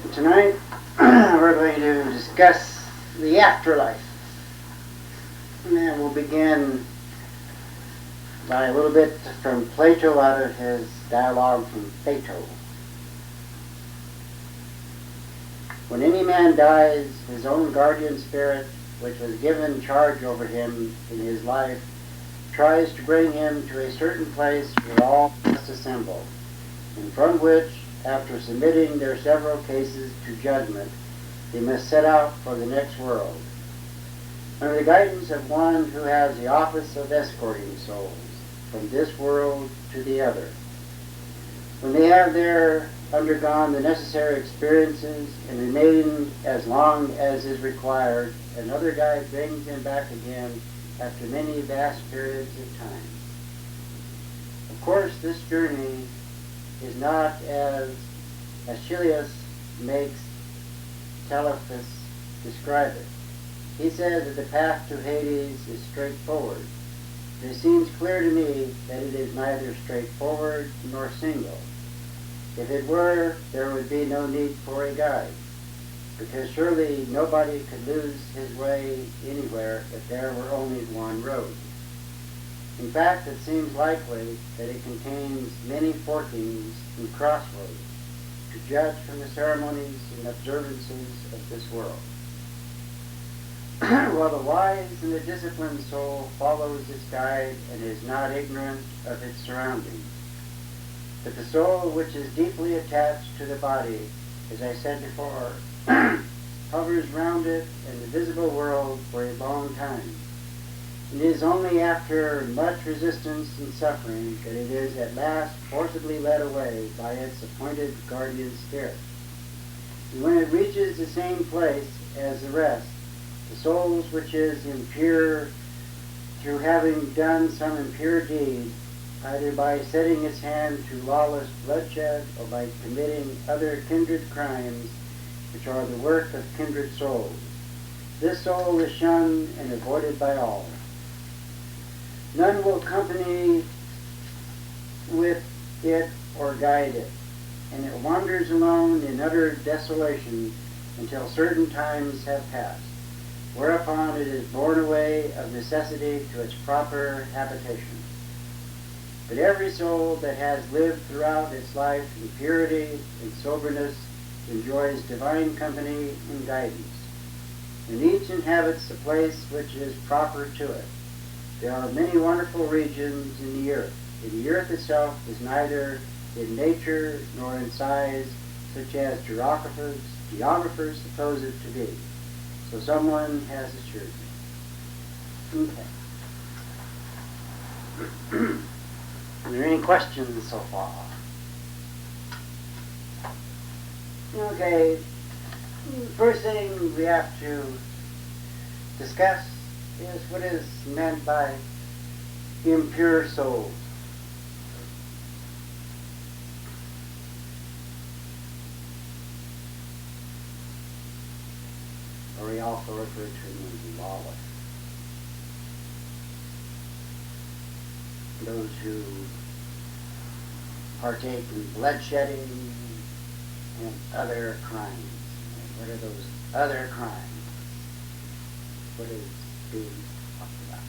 Tonight we're going to discuss the afterlife. And then we'll begin by a little bit from Plato out of his dialogue from Plato. When any man dies, his own guardian spirit, which was given charge over him in his life, tries to bring him to a certain place where all must assemble, and from which, after submitting their several cases to judgment, they must set out for the next world, under the guidance of one who has the office of escorting souls from this world to the other. When they have there undergone the necessary experiences and remain as long as is required, another guide brings them back again after many vast periods of time. Of course, this journey is not as Aeschylus makes Telephus describe it. He says that the path to Hades is straightforward. It seems clear to me that it is neither straightforward nor single. If it were, there would be no need for a guide, because surely nobody could lose his way anywhere if there were only one road. In fact, it seems likely that it contains many forkings and crossroads, to judge from the ceremonies and observances of this world. While the wise and the disciplined soul follows its guide and is not ignorant of its surroundings, but the soul which is deeply attached to the body, as I said before, hovers round it in the visible world for a long time. It is only after much resistance and suffering that it is at last forcibly led away by its appointed guardian spirit. And when it reaches the same place as the rest, the soul which is impure through having done some impure deed, either by setting its hand to lawless bloodshed or by committing other kindred crimes which are the work of kindred souls, this soul is shunned and avoided by all. None will company with it or guide it, and it wanders alone in utter desolation until certain times have passed, whereupon it is borne away of necessity to its proper habitation. But every soul that has lived throughout its life in purity and soberness enjoys divine company and guidance, and each inhabits the place which is proper to it. There are many wonderful regions in the earth, and the earth itself is neither in nature nor in size such as geographers suppose it to be. So someone has assured me. Okay. Are there any questions so far? Okay. First thing we have to discuss is what is meant by impure souls. Or we also refer to them as lawless. Those who partake in bloodshedding and other crimes. What are those other crimes? What is being talked about?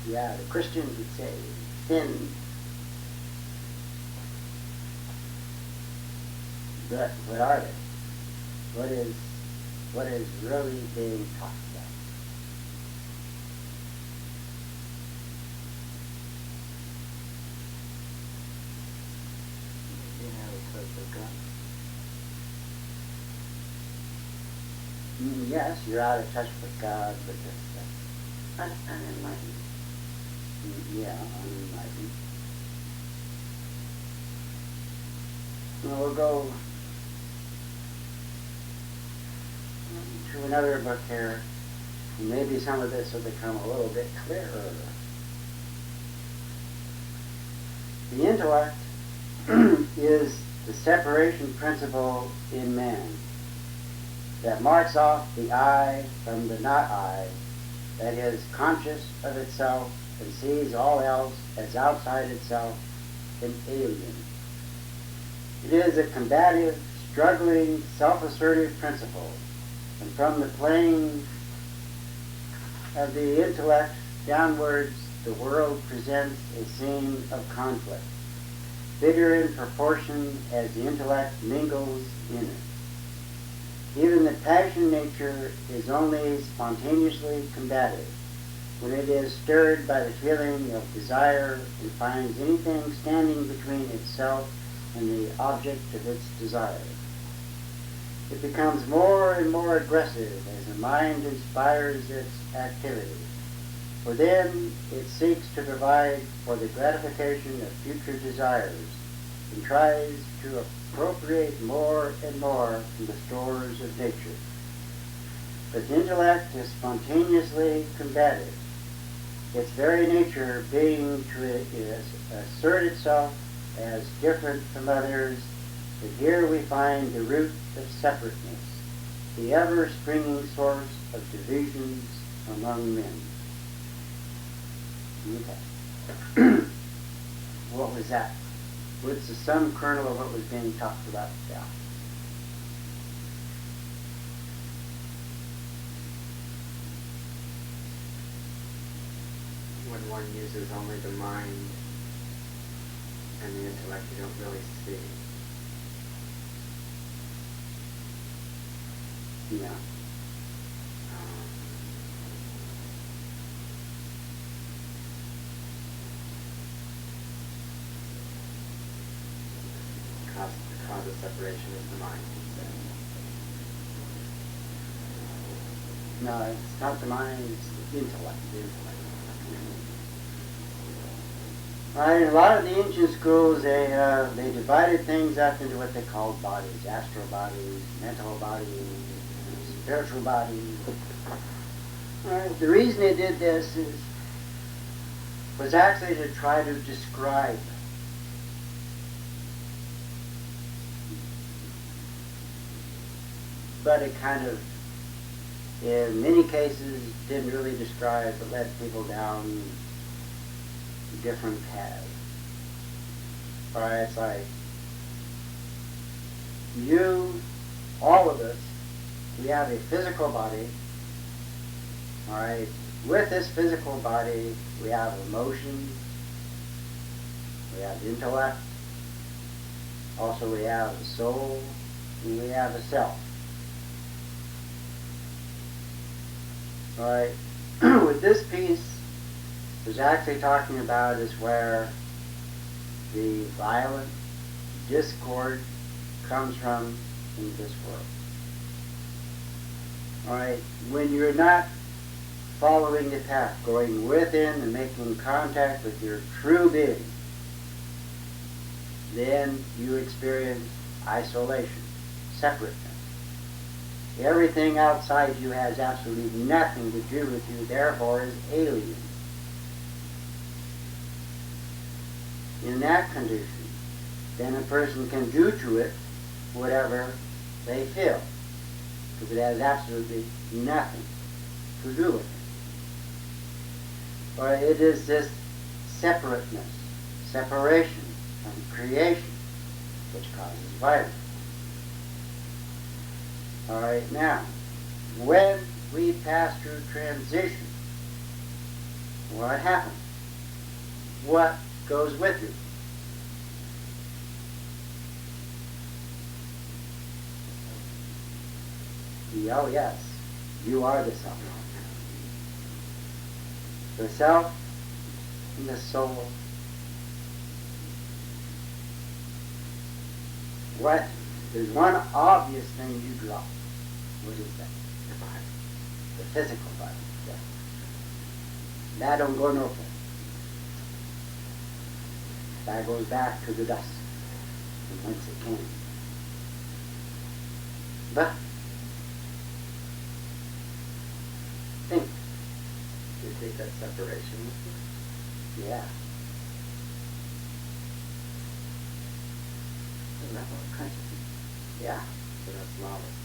Yeah, the Christians would say sin. But what are they? What is really being talked about? You know, it's what they've got. Yes, you're out of touch with God, but that's unenlightened. Yeah, unenlightened. Well, we'll go to another book here, and maybe some of this will become a little bit clearer. The intellect is the separation principle in man that marks off the I from the not I, that is conscious of itself and sees all else as outside itself an alien. It is a combative, struggling, self-assertive principle, and from the plane of the intellect downwards, the world presents a scene of conflict, bigger in proportion as the intellect mingles in it. Even the passion nature is only spontaneously combative when it is stirred by the feeling of desire and finds anything standing between itself and the object of its desire. It becomes more and more aggressive as the mind inspires its activity, for then it seeks to provide for the gratification of future desires and tries to appropriate more and more from the stores of nature. But the intellect is spontaneously combative, its very nature being to assert itself as different from others, but here we find the root of separateness, the ever-springing source of divisions among men. Okay. What was that? What's the sum kernel of what was being talked about now? When one uses only the mind and the intellect, you don't really see. Yeah. The cause of separation is the mind, he says. No, it's not the mind, it's the intellect. Right, in a lot of the ancient schools, they divided things up into what they called bodies: astral bodies, mental bodies, spiritual bodies. Right, the reason they did this was actually to try to describe but it kind of, in many cases, didn't really describe, but led people down different paths. Alright, it's like, you, all of us, we have a physical body. Alright, with this physical body, we have emotions, we have intellect, also we have a soul, and we have a self. Alright, with this piece, was actually talking about is where the violent discord comes from in this world. Alright, when you're not following the path, going within and making contact with your true being, then you experience isolation, separateness. Everything outside you has absolutely nothing to do with you, therefore is alien. In that condition, then a person can do to it whatever they feel, because it has absolutely nothing to do with it. Or it is this separateness, separation from creation, which causes violence. Alright, now, when we pass through transition, what happens? What goes with you? Oh yes, you are the self. The self and the soul. What? There's one obvious thing you drop. What is that? The body. The physical body. Yeah. That don't go no place. That goes back to the dust from whence it came. But think. You take that separation with Yeah. And that's all consciousness. Yeah. you? So that's lawless.